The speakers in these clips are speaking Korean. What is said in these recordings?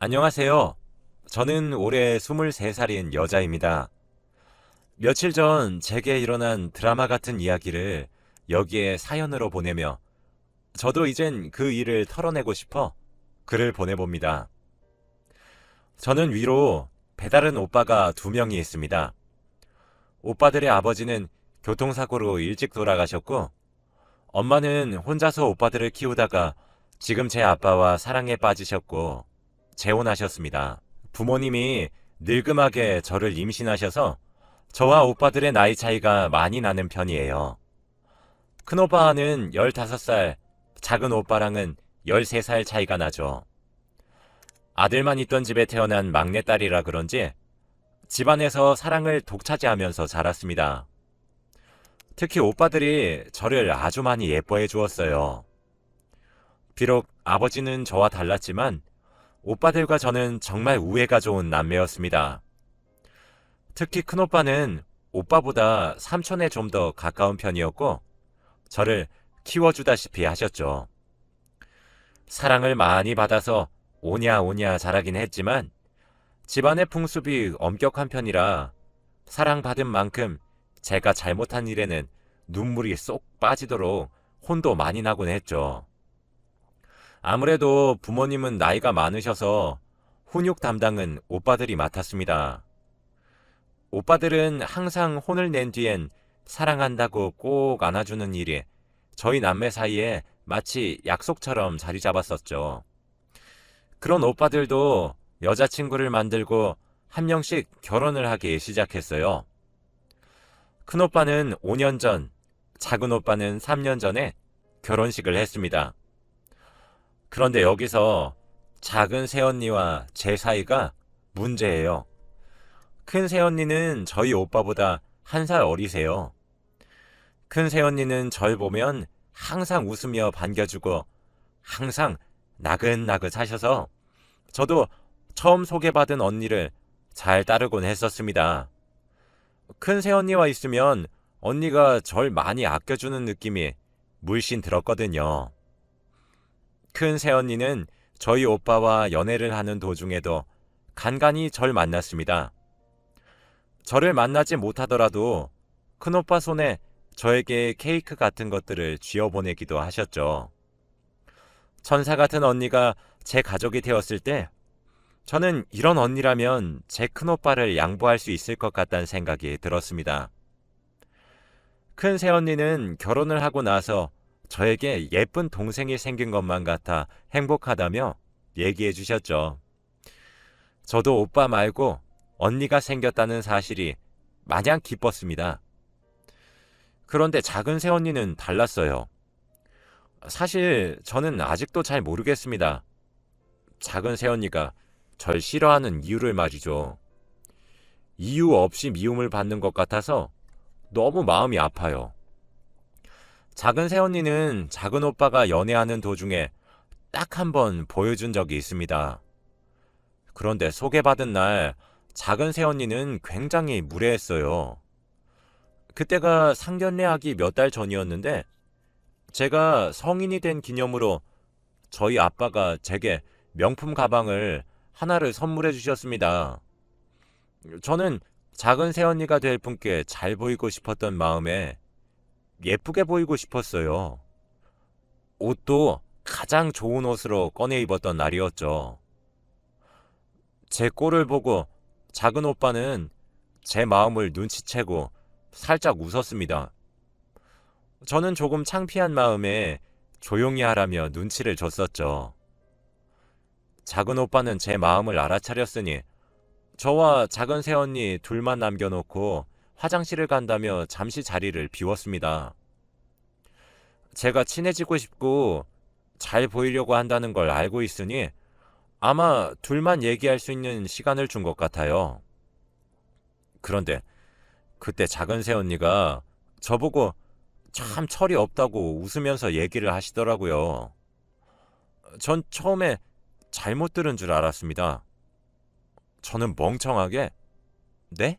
안녕하세요. 저는 올해 23살인 여자입니다. 며칠 전 제게 일어난 드라마 같은 이야기를 여기에 사연으로 보내며 저도 이젠 그 일을 털어내고 싶어 글을 보내봅니다. 저는 위로 배다른 오빠가 2명이 있습니다. 오빠들의 아버지는 교통사고로 일찍 돌아가셨고 엄마는 혼자서 오빠들을 키우다가 지금 제 아빠와 사랑에 빠지셨고 재혼하셨습니다. 부모님이 늙음하게 저를 임신하셔서 저와 오빠들의 나이 차이가 많이 나는 편이에요. 큰오빠는 15살, 작은 오빠랑은 13살 차이가 나죠. 아들만 있던 집에 태어난 막내딸이라 그런지 집안에서 사랑을 독차지하면서 자랐습니다. 특히 오빠들이 저를 아주 많이 예뻐해 주었어요. 비록 아버지는 저와 달랐지만 오빠들과 저는 정말 우애가 좋은 남매였습니다. 특히 큰오빠는 오빠보다 삼촌에 좀 더 가까운 편이었고 저를 키워주다시피 하셨죠. 사랑을 많이 받아서 오냐 오냐 자라긴 했지만 집안의 풍습이 엄격한 편이라 사랑받은 만큼 제가 잘못한 일에는 눈물이 쏙 빠지도록 혼도 많이 나곤 했죠. 아무래도 부모님은 나이가 많으셔서 훈육 담당은 오빠들이 맡았습니다. 오빠들은 항상 혼을 낸 뒤엔 사랑한다고 꼭 안아주는 일이 저희 남매 사이에 마치 약속처럼 자리 잡았었죠. 그런 오빠들도 여자친구를 만들고 한 명씩 결혼을 하기 시작했어요. 큰오빠는 5년 전, 작은 오빠는 3년 전에 결혼식을 했습니다. 그런데 여기서 작은 새언니와 제 사이가 문제예요. 큰 새언니는 저희 오빠보다 1살 어리세요. 큰 새언니는 절 보면 항상 웃으며 반겨주고 항상 나긋나긋 하셔서 저도 처음 소개받은 언니를 잘 따르곤 했었습니다. 큰 새언니와 있으면 언니가 절 많이 아껴주는 느낌이 물씬 들었거든요. 큰 새언니는 저희 오빠와 연애를 하는 도중에도 간간히 절 만났습니다. 저를 만나지 못하더라도 큰오빠 손에 저에게 케이크 같은 것들을 쥐어보내기도 하셨죠. 천사 같은 언니가 제 가족이 되었을 때 저는 이런 언니라면 제 큰오빠를 양보할 수 있을 것 같다는 생각이 들었습니다. 큰 새언니는 결혼을 하고 나서 저에게 예쁜 동생이 생긴 것만 같아 행복하다며 얘기해 주셨죠. 저도 오빠 말고 언니가 생겼다는 사실이 마냥 기뻤습니다. 그런데 작은 새언니는 달랐어요. 사실 저는 아직도 잘 모르겠습니다. 작은 새언니가 절 싫어하는 이유를 말이죠. 이유 없이 미움을 받는 것 같아서 너무 마음이 아파요. 작은 새언니는 작은 오빠가 연애하는 도중에 딱 한 번 보여준 적이 있습니다. 그런데 소개받은 날 작은 새언니는 굉장히 무례했어요. 그때가 상견례하기 몇 달 전이었는데 제가 성인이 된 기념으로 저희 아빠가 제게 명품 가방을 하나를 선물해 주셨습니다. 저는 작은 새언니가 될 분께 잘 보이고 싶었던 마음에 예쁘게 보이고 싶었어요. 옷도 가장 좋은 옷으로 꺼내 입었던 날이었죠. 제 꼴을 보고 작은 오빠는 제 마음을 눈치채고 살짝 웃었습니다. 저는 조금 창피한 마음에 조용히 하라며 눈치를 줬었죠. 작은 오빠는 제 마음을 알아차렸으니 저와 작은 새언니 둘만 남겨놓고 화장실을 간다며 잠시 자리를 비웠습니다. 제가 친해지고 싶고 잘 보이려고 한다는 걸 알고 있으니 아마 둘만 얘기할 수 있는 시간을 준 것 같아요. 그런데 그때 작은 새언니가 저보고 참 철이 없다고 웃으면서 얘기를 하시더라고요. 전 처음에 잘못 들은 줄 알았습니다. 저는 멍청하게 네?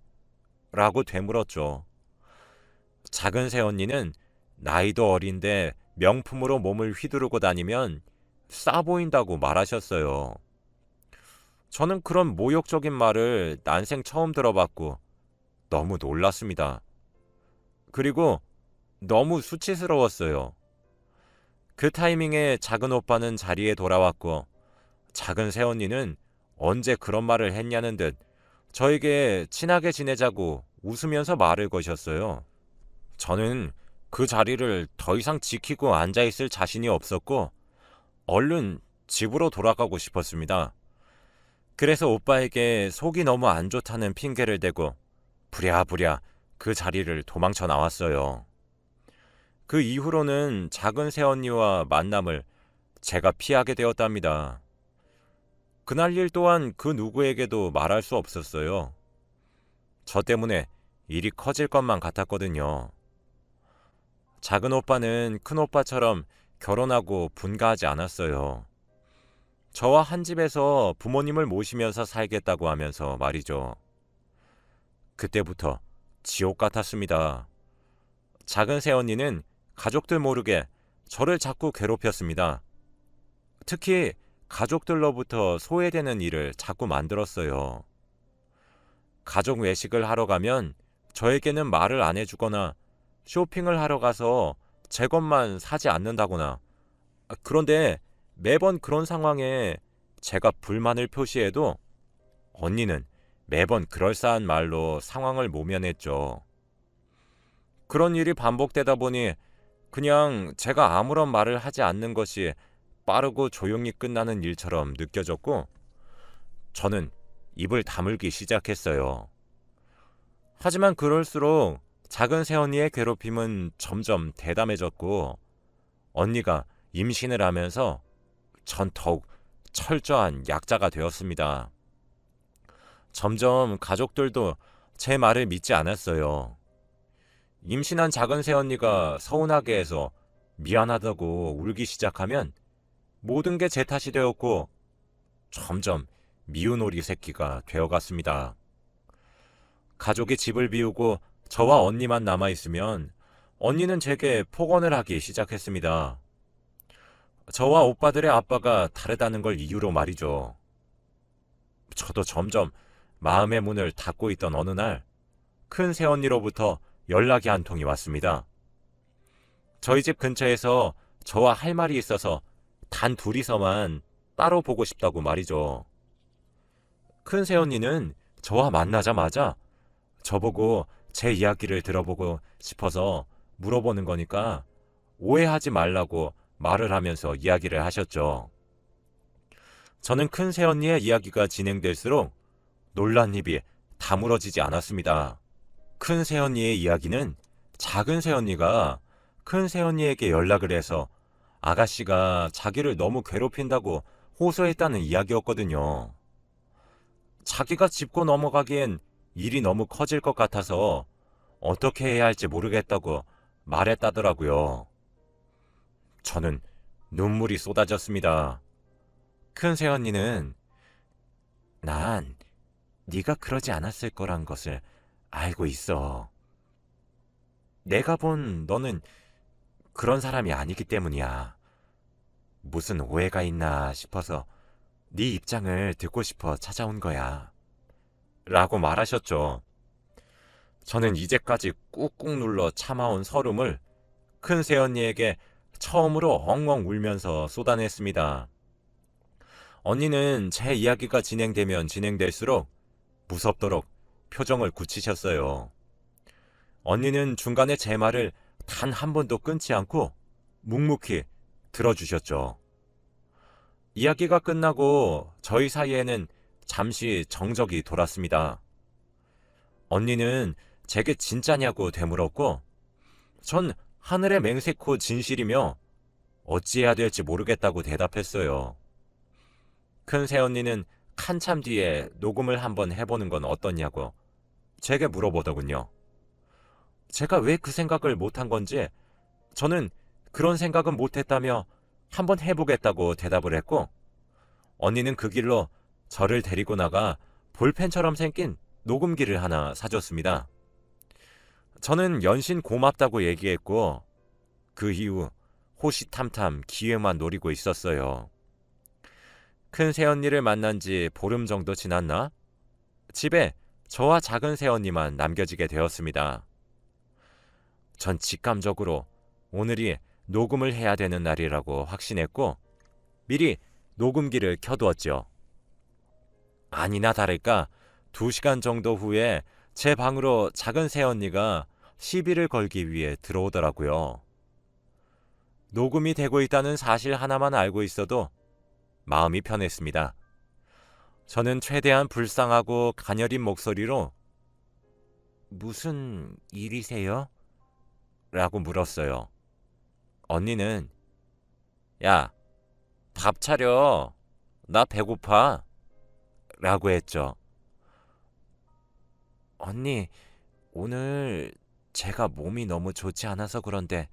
라고 되물었죠. 작은 새언니는 나이도 어린데 명품으로 몸을 휘두르고 다니면 싸 보인다고 말하셨어요. 저는 그런 모욕적인 말을 난생 처음 들어봤고 너무 놀랐습니다. 그리고 너무 수치스러웠어요. 그 타이밍에 작은 오빠는 자리에 돌아왔고 작은 새언니는 언제 그런 말을 했냐는 듯 저에게 친하게 지내자고 웃으면서 말을 거셨어요. 저는 그 자리를 더 이상 지키고 앉아있을 자신이 없었고 얼른 집으로 돌아가고 싶었습니다. 그래서 오빠에게 속이 너무 안 좋다는 핑계를 대고 부랴부랴 그 자리를 도망쳐 나왔어요. 그 이후로는 작은 새언니와 만남을 제가 피하게 되었답니다. 그날 일 또한 그 누구에게도 말할 수 없었어요. 저 때문에 일이 커질 것만 같았거든요. 작은 오빠는 큰 오빠처럼 결혼하고 분가하지 않았어요. 저와 한 집에서 부모님을 모시면서 살겠다고 하면서 말이죠. 그때부터 지옥 같았습니다. 작은 새언니는 가족들 모르게 저를 자꾸 괴롭혔습니다. 특히 가족들로부터 소외되는 일을 자꾸 만들었어요. 가족 외식을 하러 가면 저에게는 말을 안 해주거나 쇼핑을 하러 가서 제 것만 사지 않는다거나 그런데 매번 그런 상황에 제가 불만을 표시해도 언니는 매번 그럴싸한 말로 상황을 모면했죠. 그런 일이 반복되다 보니 그냥 제가 아무런 말을 하지 않는 것이 빠르고 조용히 끝나는 일처럼 느껴졌고 저는 입을 다물기 시작했어요. 하지만 그럴수록 작은 새언니의 괴롭힘은 점점 대담해졌고 언니가 임신을 하면서 전 더욱 철저한 약자가 되었습니다. 점점 가족들도 제 말을 믿지 않았어요. 임신한 작은 새언니가 서운하게 해서 미안하다고 울기 시작하면 모든 게 제 탓이 되었고 점점 미운 오리 새끼가 되어갔습니다. 가족이 집을 비우고 저와 언니만 남아있으면 언니는 제게 폭언을 하기 시작했습니다. 저와 오빠들의 아빠가 다르다는 걸 이유로 말이죠. 저도 점점 마음의 문을 닫고 있던 어느 날 큰 새언니로부터 연락이 한 통이 왔습니다. 저희 집 근처에서 저와 할 말이 있어서 단 둘이서만 따로 보고 싶다고 말이죠. 큰 새언니는 저와 만나자마자 저보고 제 이야기를 들어보고 싶어서 물어보는 거니까 오해하지 말라고 말을 하면서 이야기를 하셨죠. 저는 큰 새언니의 이야기가 진행될수록 놀란 입이 다물어지지 않았습니다. 큰 새언니의 이야기는 작은 새언니가 큰 새언니에게 연락을 해서 아가씨가 자기를 너무 괴롭힌다고 호소했다는 이야기였거든요. 자기가 짚고 넘어가기엔 일이 너무 커질 것 같아서 어떻게 해야 할지 모르겠다고 말했다더라고요. 저는 눈물이 쏟아졌습니다. 큰 새언니는 난 네가 그러지 않았을 거란 것을 알고 있어. 내가 본 너는 그런 사람이 아니기 때문이야. 무슨 오해가 있나 싶어서 네 입장을 듣고 싶어 찾아온 거야. 라고 말하셨죠. 저는 이제까지 꾹꾹 눌러 참아온 서름을 큰 새언니에게 처음으로 엉엉 울면서 쏟아냈습니다. 언니는 제 이야기가 진행되면 진행될수록 무섭도록 표정을 굳히셨어요. 언니는 중간에 제 말을 단 한 번도 끊지 않고 묵묵히 들어주셨죠. 이야기가 끝나고 저희 사이에는 잠시 정적이 돌았습니다. 언니는 제게 진짜냐고 되물었고 전 하늘의 맹세코 진실이며 어찌해야 될지 모르겠다고 대답했어요. 큰 새언니는 한참 뒤에 녹음을 한번 해보는 건 어떠냐고 제게 물어보더군요. 제가 왜 그 생각을 못한 건지 저는 그런 생각은 못했다며 한번 해보겠다고 대답을 했고 언니는 그 길로 저를 데리고 나가 볼펜처럼 생긴 녹음기를 하나 사줬습니다. 저는 연신 고맙다고 얘기했고 그 이후 호시탐탐 기회만 노리고 있었어요. 큰 새언니를 만난 지 보름 정도 지났나? 집에 저와 작은 새언니만 남겨지게 되었습니다. 전 직감적으로 오늘이 녹음을 해야 되는 날이라고 확신했고 미리 녹음기를 켜두었죠. 아니나 다를까 2시간 정도 후에 제 방으로 작은 새언니가 시비를 걸기 위해 들어오더라고요. 녹음이 되고 있다는 사실 하나만 알고 있어도 마음이 편했습니다. 저는 최대한 불쌍하고 가녀린 목소리로 무슨 일이세요? 라고 물었어요. 언니는 야, 밥 차려. 나 배고파. 라고 했죠. 언니, 오늘 제가 몸이 너무 좋지 않아서 그런데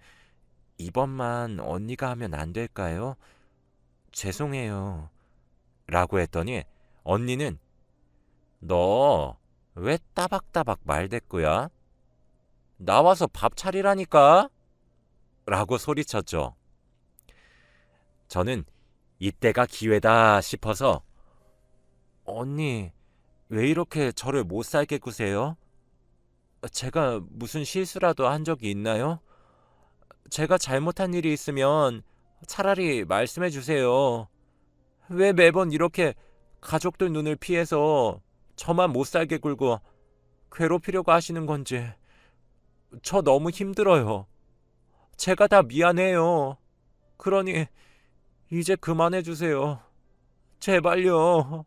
이번만 언니가 하면 안 될까요? 죄송해요. 라고 했더니 언니는 너 왜 따박따박 말대꾸야? 나와서 밥 차리라니까? 라고 소리쳤죠. 저는 이때가 기회다 싶어서 언니, 왜 이렇게 저를 못 살게 구세요? 제가 무슨 실수라도 한 적이 있나요? 제가 잘못한 일이 있으면 차라리 말씀해 주세요. 왜 매번 이렇게 가족들 눈을 피해서 저만 못 살게 굴고 괴롭히려고 하시는 건지 저 너무 힘들어요. 제가 다 미안해요. 그러니 이제 그만해 주세요. 제발요.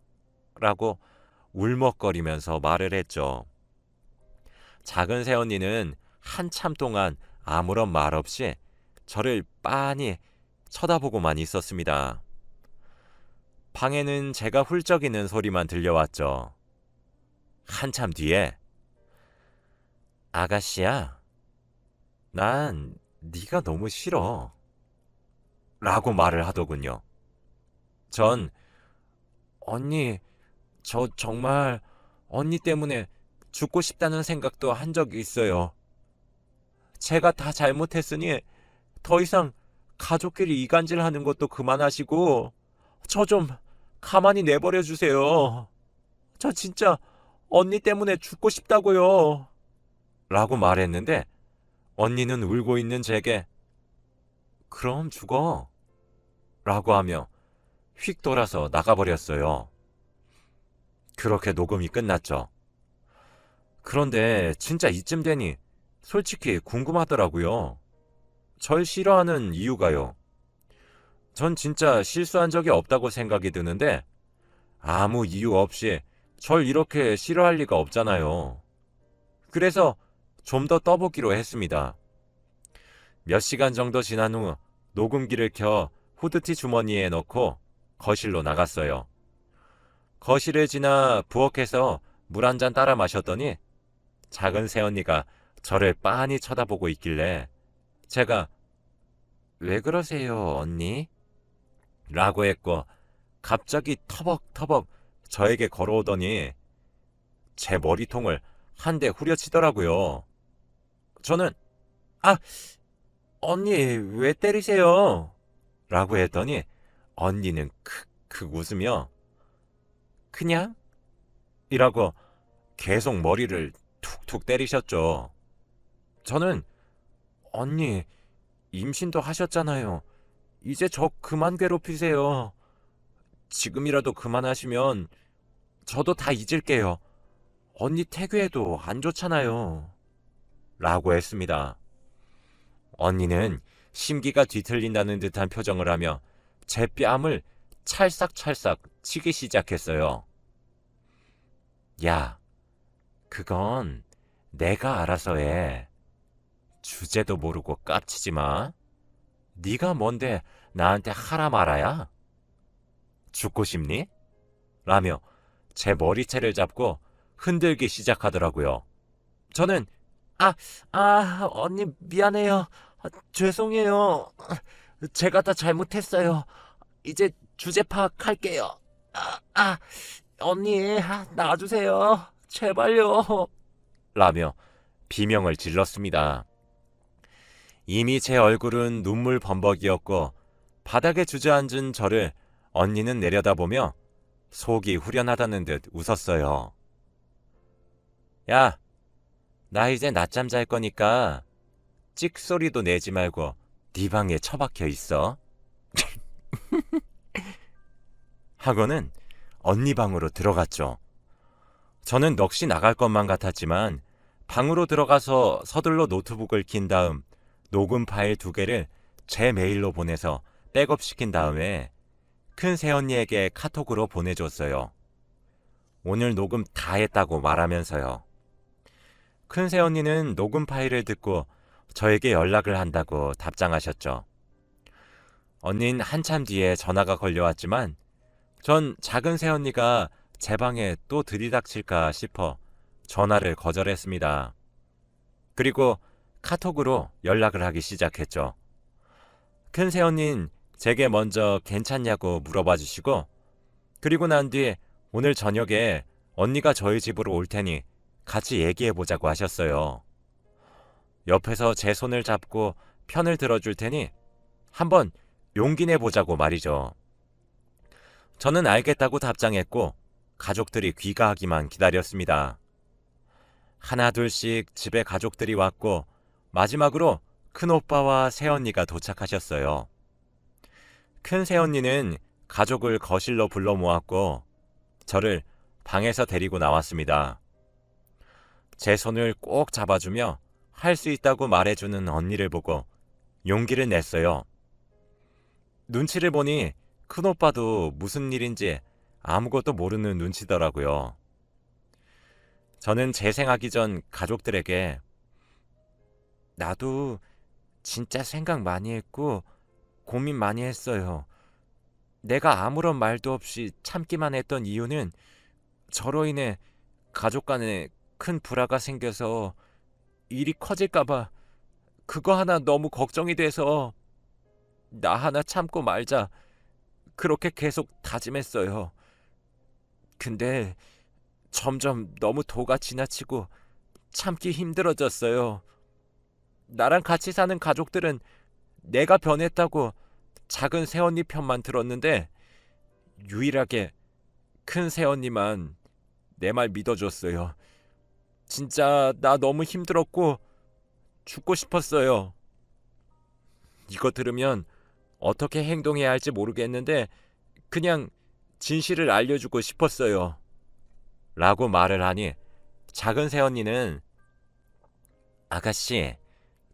라고 울먹거리면서 말을 했죠. 작은 새언니는 한참 동안 아무런 말 없이 저를 빤히 쳐다보고만 있었습니다. 방에는 제가 훌쩍이는 소리만 들려왔죠. 한참 뒤에 아가씨야, 난 네가 너무 싫어. 라고 말을 하더군요. 전 언니, 저 정말 언니 때문에 죽고 싶다는 생각도 한 적이 있어요. 제가 다 잘못했으니 더 이상 가족끼리 이간질하는 것도 그만하시고 저 좀 가만히 내버려 주세요. 저 진짜 언니 때문에 죽고 싶다고요. 라고 말했는데 언니는 울고 있는 제게 그럼 죽어. 라고 하며 휙 돌아서 나가버렸어요. 그렇게 녹음이 끝났죠. 그런데 진짜 이쯤 되니 솔직히 궁금하더라고요. 절 싫어하는 이유가요. 전 진짜 실수한 적이 없다고 생각이 드는데 아무 이유 없이 절 이렇게 싫어할 리가 없잖아요. 그래서 좀 더 떠보기로 했습니다. 몇 시간 정도 지난 후 녹음기를 켜 후드티 주머니에 넣고 거실로 나갔어요. 거실을 지나 부엌에서 물 한 잔 따라 마셨더니 작은 새언니가 저를 빤히 쳐다보고 있길래 제가 왜 그러세요, 언니? 라고 했고 갑자기 터벅터벅 저에게 걸어오더니 제 머리통을 한 대 후려치더라고요. 저는 아, 언니 왜 때리세요? 라고 했더니 언니는 크크 웃으며 그냥? 이라고 계속 머리를 툭툭 때리셨죠. 저는 언니 임신도 하셨잖아요. 이제 저 그만 괴롭히세요. 지금이라도 그만하시면 저도 다 잊을게요. 언니 태교해도 안 좋잖아요. 라고 했습니다. 언니는 심기가 뒤틀린다는 듯한 표정을 하며 제 뺨을 찰싹찰싹 치기 시작했어요. 야, 그건 내가 알아서 해. 주제도 모르고 깝치지 마. 네가 뭔데 나한테 하라 말아야? 죽고 싶니? 라며 제 머리채를 잡고 흔들기 시작하더라고요. 저는 언니 미안해요. 죄송해요. 제가 다 잘못했어요. 이제 주제 파악할게요. 언니 놔주세요. 제발요. 라며 비명을 질렀습니다. 이미 제 얼굴은 눈물 범벅이었고 바닥에 주저앉은 저를 언니는 내려다보며 속이 후련하다는 듯 웃었어요. 야, 나 이제 낮잠 잘 거니까 찍소리도 내지 말고 네 방에 처박혀 있어. 하고는 언니 방으로 들어갔죠. 저는 넋이 나갈 것만 같았지만 방으로 들어가서 서둘러 노트북을 킨 다음 녹음 파일 2개를 제 메일로 보내서 백업시킨 다음에 큰 새언니에게 카톡으로 보내줬어요. 오늘 녹음 다 했다고 말하면서요. 큰 새언니는 녹음 파일을 듣고 저에게 연락을 한다고 답장하셨죠. 언니는 한참 뒤에 전화가 걸려왔지만 전 작은 새언니가 제 방에 또 들이닥칠까 싶어 전화를 거절했습니다. 그리고 카톡으로 연락을 하기 시작했죠. 큰 새언니는 제게 먼저 괜찮냐고 물어봐 주시고 그리고 난 뒤 오늘 저녁에 언니가 저희 집으로 올 테니 같이 얘기해 보자고 하셨어요. 옆에서 제 손을 잡고 편을 들어줄 테니 한번 용기 내보자고 말이죠. 저는 알겠다고 답장했고 가족들이 귀가하기만 기다렸습니다. 하나 둘씩 집에 가족들이 왔고 마지막으로 큰오빠와 새언니가 도착하셨어요. 큰 새언니는 가족을 거실로 불러 모았고 저를 방에서 데리고 나왔습니다. 제 손을 꼭 잡아주며 할 수 있다고 말해주는 언니를 보고 용기를 냈어요. 눈치를 보니 큰오빠도 무슨 일인지 아무것도 모르는 눈치더라고요. 저는 재생하기 전 가족들에게 나도 진짜 생각 많이 했고 고민 많이 했어요. 내가 아무런 말도 없이 참기만 했던 이유는 저로 인해 가족 간에 큰 불화가 생겨서 일이 커질까봐 그거 하나 너무 걱정이 돼서 나 하나 참고 말자 그렇게 계속 다짐했어요. 근데 점점 너무 도가 지나치고 참기 힘들어졌어요. 나랑 같이 사는 가족들은 내가 변했다고 작은 새언니 편만 들었는데 유일하게 큰 새언니만 내 말 믿어줬어요. 진짜 나 너무 힘들었고 죽고 싶었어요. 이거 들으면 어떻게 행동해야 할지 모르겠는데 그냥 진실을 알려주고 싶었어요. 라고 말을 하니 작은 새언니는 아가씨,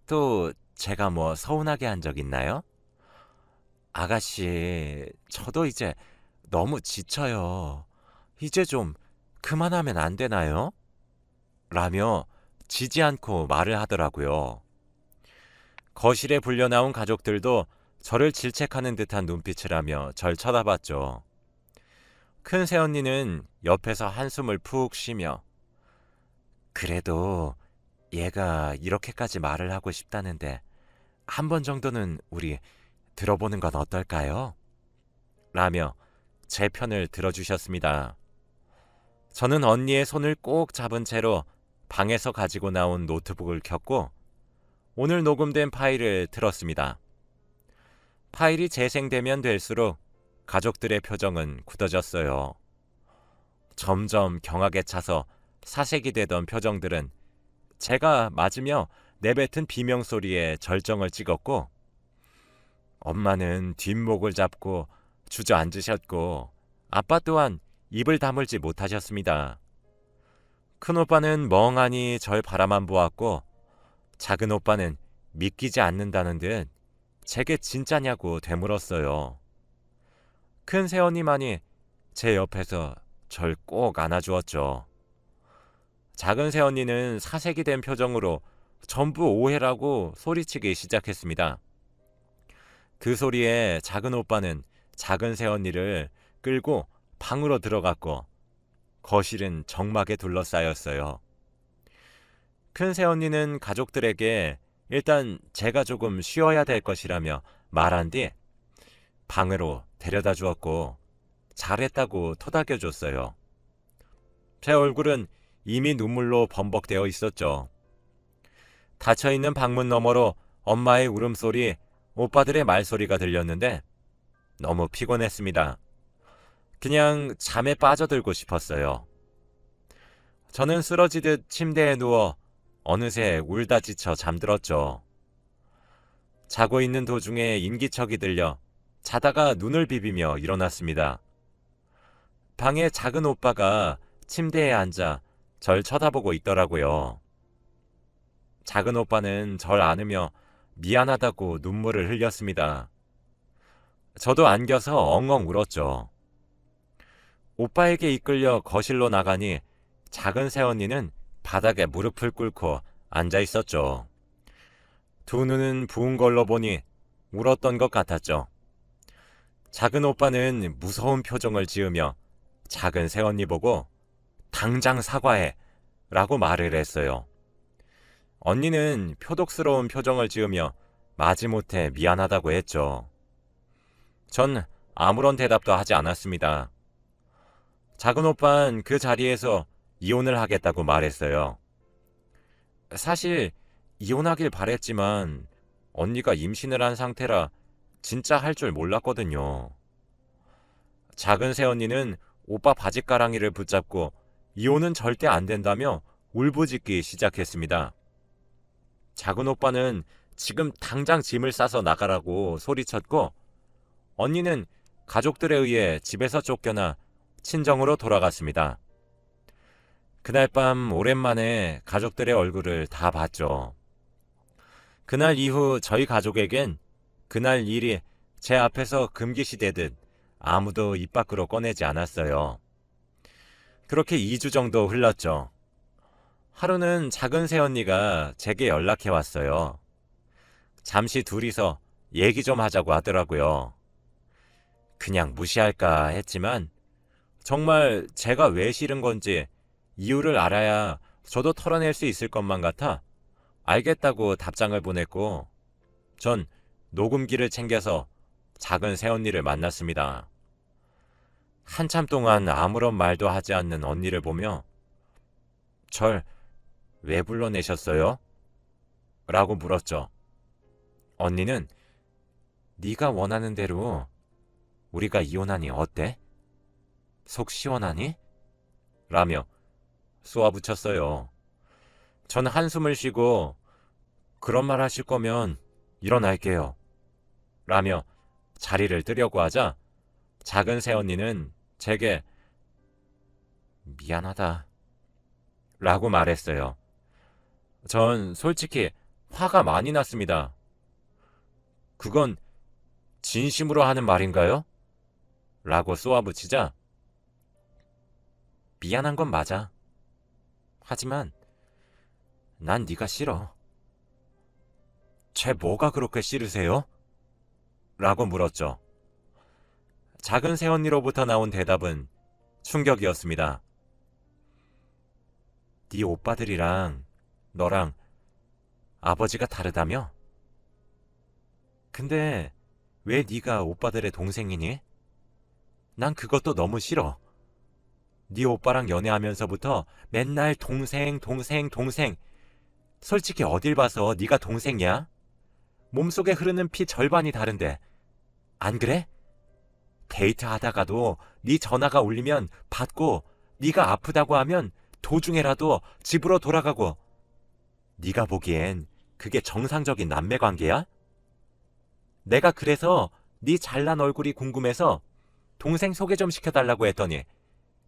또 제가 뭐 서운하게 한 적 있나요? 아가씨, 저도 이제 너무 지쳐요. 이제 좀 그만하면 안 되나요? 라며 지지 않고 말을 하더라고요. 거실에 불려나온 가족들도 저를 질책하는 듯한 눈빛을 하며 절 쳐다봤죠. 큰 새언니는 옆에서 한숨을 푹 쉬며 그래도 얘가 이렇게까지 말을 하고 싶다는데 한 번 정도는 우리 들어보는 건 어떨까요? 라며 제 편을 들어주셨습니다. 저는 언니의 손을 꼭 잡은 채로 방에서 가지고 나온 노트북을 켰고 오늘 녹음된 파일을 틀었습니다. 파일이 재생되면 될수록 가족들의 표정은 굳어졌어요. 점점 경악에 차서 사색이 되던 표정들은 제가 맞으며 내뱉은 비명소리에 절정을 찍었고 엄마는 뒷목을 잡고 주저앉으셨고 아빠 또한 입을 다물지 못하셨습니다. 큰오빠는 멍하니 절 바라만 보았고 작은 오빠는 믿기지 않는다는 듯 제게 진짜냐고 되물었어요. 큰 새언니만이 제 옆에서 절 꼭 안아주었죠. 작은 새언니는 사색이 된 표정으로 전부 오해라고 소리치기 시작했습니다. 그 소리에 작은 오빠는 작은 새언니를 끌고 방으로 들어갔고 거실은 적막에 둘러싸였어요. 큰 새언니는 가족들에게 일단 제가 조금 쉬어야 될 것이라며 말한 뒤 방으로 데려다 주었고 잘했다고 토닥여줬어요. 제 얼굴은 이미 눈물로 범벅되어 있었죠. 닫혀있는 방문 너머로 엄마의 울음소리, 오빠들의 말소리가 들렸는데 너무 피곤했습니다. 그냥 잠에 빠져들고 싶었어요. 저는 쓰러지듯 침대에 누워 어느새 울다 지쳐 잠들었죠. 자고 있는 도중에 인기척이 들려 자다가 눈을 비비며 일어났습니다. 방에 작은 오빠가 침대에 앉아 절 쳐다보고 있더라고요. 작은 오빠는 절 안으며 미안하다고 눈물을 흘렸습니다. 저도 안겨서 엉엉 울었죠. 오빠에게 이끌려 거실로 나가니 작은 새언니는 바닥에 무릎을 꿇고 앉아 있었죠. 두 눈은 부은 걸로 보니 울었던 것 같았죠. 작은 오빠는 무서운 표정을 지으며 작은 새언니 보고 당장 사과해 라고 말을 했어요. 언니는 표독스러운 표정을 지으며 마지못해 미안하다고 했죠. 전 아무런 대답도 하지 않았습니다. 작은 오빠는 그 자리에서 이혼을 하겠다고 말했어요. 사실 이혼하길 바랬지만 언니가 임신을 한 상태라 진짜 할 줄 몰랐거든요. 작은 새언니는 오빠 바짓가랑이를 붙잡고 이혼은 절대 안 된다며 울부짖기 시작했습니다. 작은 오빠는 지금 당장 짐을 싸서 나가라고 소리쳤고 언니는 가족들에 의해 집에서 쫓겨나 친정으로 돌아갔습니다. 그날 밤 오랜만에 가족들의 얼굴을 다 봤죠. 그날 이후 저희 가족에겐 그날 일이 제 앞에서 금기시되듯 아무도 입 밖으로 꺼내지 않았어요. 그렇게 2주 정도 흘렀죠. 하루는 작은 새언니가 제게 연락해 왔어요. 잠시 둘이서 얘기 좀 하자고 하더라고요. 그냥 무시할까 했지만 정말 제가 왜 싫은 건지 이유를 알아야 저도 털어낼 수 있을 것만 같아 알겠다고 답장을 보냈고 전 녹음기를 챙겨서 작은 새언니를 만났습니다. 한참 동안 아무런 말도 하지 않는 언니를 보며 절 왜 불러내셨어요? 라고 물었죠. 언니는 네가 원하는 대로 우리가 이혼하니 어때? 속 시원하니? 라며 쏘아붙였어요. 전 한숨을 쉬고 그런 말 하실 거면 일어날게요. 라며 자리를 뜨려고 하자 작은 새언니는 제게 미안하다 라고 말했어요. 전 솔직히 화가 많이 났습니다. 그건 진심으로 하는 말인가요? 라고 쏘아붙이자 미안한 건 맞아. 하지만 난 네가 싫어. 쟤 뭐가 그렇게 싫으세요? 라고 물었죠. 작은 새언니로부터 나온 대답은 충격이었습니다. 네 오빠들이랑 너랑 아버지가 다르다며? 근데 왜 네가 오빠들의 동생이니? 난 그것도 너무 싫어. 네 오빠랑 연애하면서부터 맨날 동생. 솔직히 어딜 봐서 네가 동생이야? 몸속에 흐르는 피 절반이 다른데 안 그래? 데이트하다가도 네 전화가 울리면 받고 네가 아프다고 하면 도중에라도 집으로 돌아가고 네가 보기엔 그게 정상적인 남매관계야? 내가 그래서 네 잘난 얼굴이 궁금해서 동생 소개 좀 시켜달라고 했더니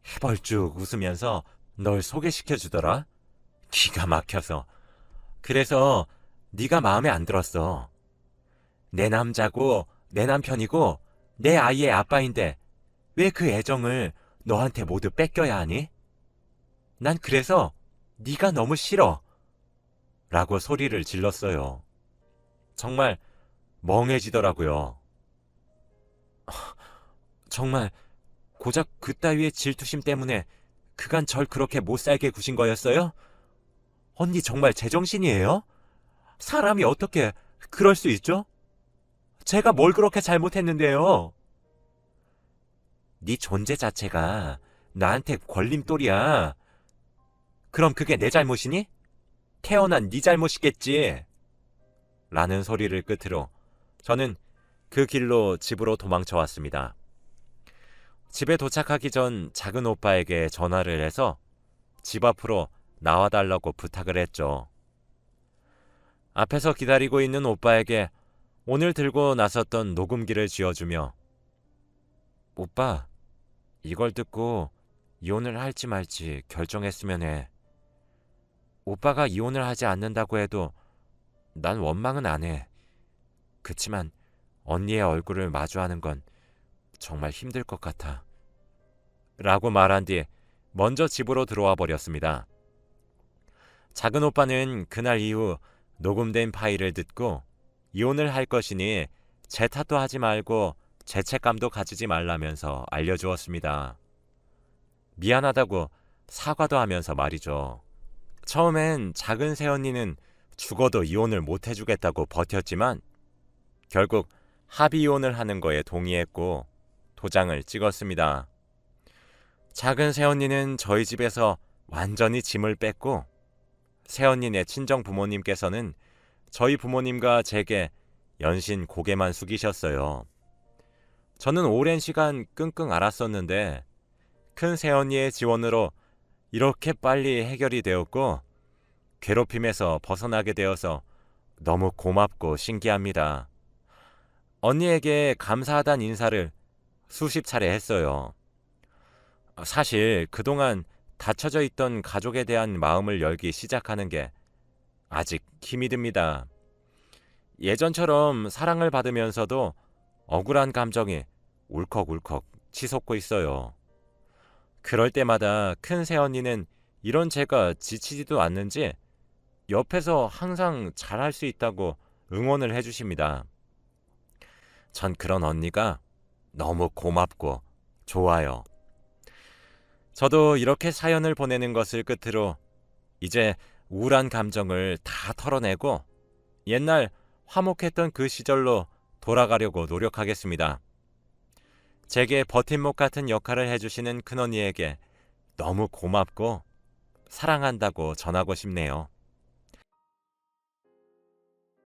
해벌쭉 웃으면서 널 소개시켜주더라. 기가 막혀서. 그래서 네가 마음에 안 들었어. 내 남자고 내 남편이고 내 아이의 아빠인데 왜 그 애정을 너한테 모두 뺏겨야 하니? 난 그래서 네가 너무 싫어. 라고 소리를 질렀어요. 정말 멍해지더라고요. 정말 고작 그따위의 질투심 때문에 그간 절 그렇게 못살게 구신 거였어요? 언니 정말 제정신이에요? 사람이 어떻게 그럴 수 있죠? 제가 뭘 그렇게 잘못했는데요? 네 존재 자체가 나한테 걸림돌이야. 그럼 그게 내 잘못이니? 태어난 네 잘못이겠지. 라는 소리를 끝으로 저는 그 길로 집으로 도망쳐 왔습니다. 집에 도착하기 전 작은 오빠에게 전화를 해서 집 앞으로 나와달라고 부탁을 했죠. 앞에서 기다리고 있는 오빠에게 오늘 들고 나섰던 녹음기를 쥐어주며 오빠, 이걸 듣고 이혼을 할지 말지 결정했으면 해. 오빠가 이혼을 하지 않는다고 해도 난 원망은 안 해. 그치만 언니의 얼굴을 마주하는 건 정말 힘들 것 같아. 라고 말한 뒤 먼저 집으로 들어와 버렸습니다. 작은 오빠는 그날 이후 녹음된 파일을 듣고 이혼을 할 것이니 제 탓도 하지 말고 죄책감도 가지지 말라면서 알려주었습니다. 미안하다고 사과도 하면서 말이죠. 처음엔 작은 새언니는 죽어도 이혼을 못 해주겠다고 버텼지만 결국 합의 이혼을 하는 거에 동의했고 도장을 찍었습니다. 작은 새언니는 저희 집에서 완전히 짐을 뺐고 새언니네 친정 부모님께서는 저희 부모님과 제게 연신 고개만 숙이셨어요. 저는 오랜 시간 끙끙 앓았었는데 큰 새언니의 지원으로 이렇게 빨리 해결이 되었고 괴롭힘에서 벗어나게 되어서 너무 고맙고 신기합니다. 언니에게 감사하다는 인사를 수십 차례 했어요. 사실 그동안 닫혀져 있던 가족에 대한 마음을 열기 시작하는 게 아직 힘이 듭니다. 예전처럼 사랑을 받으면서도 억울한 감정이 울컥울컥 치솟고 있어요. 그럴 때마다 큰 새언니는 이런 제가 지치지도 않는지 옆에서 항상 잘할 수 있다고 응원을 해주십니다. 전 그런 언니가 너무 고맙고 좋아요. 저도 이렇게 사연을 보내는 것을 끝으로 이제 우울한 감정을 다 털어내고 옛날 화목했던 그 시절로 돌아가려고 노력하겠습니다. 제게 버팀목 같은 역할을 해주시는 큰언니에게 너무 고맙고 사랑한다고 전하고 싶네요.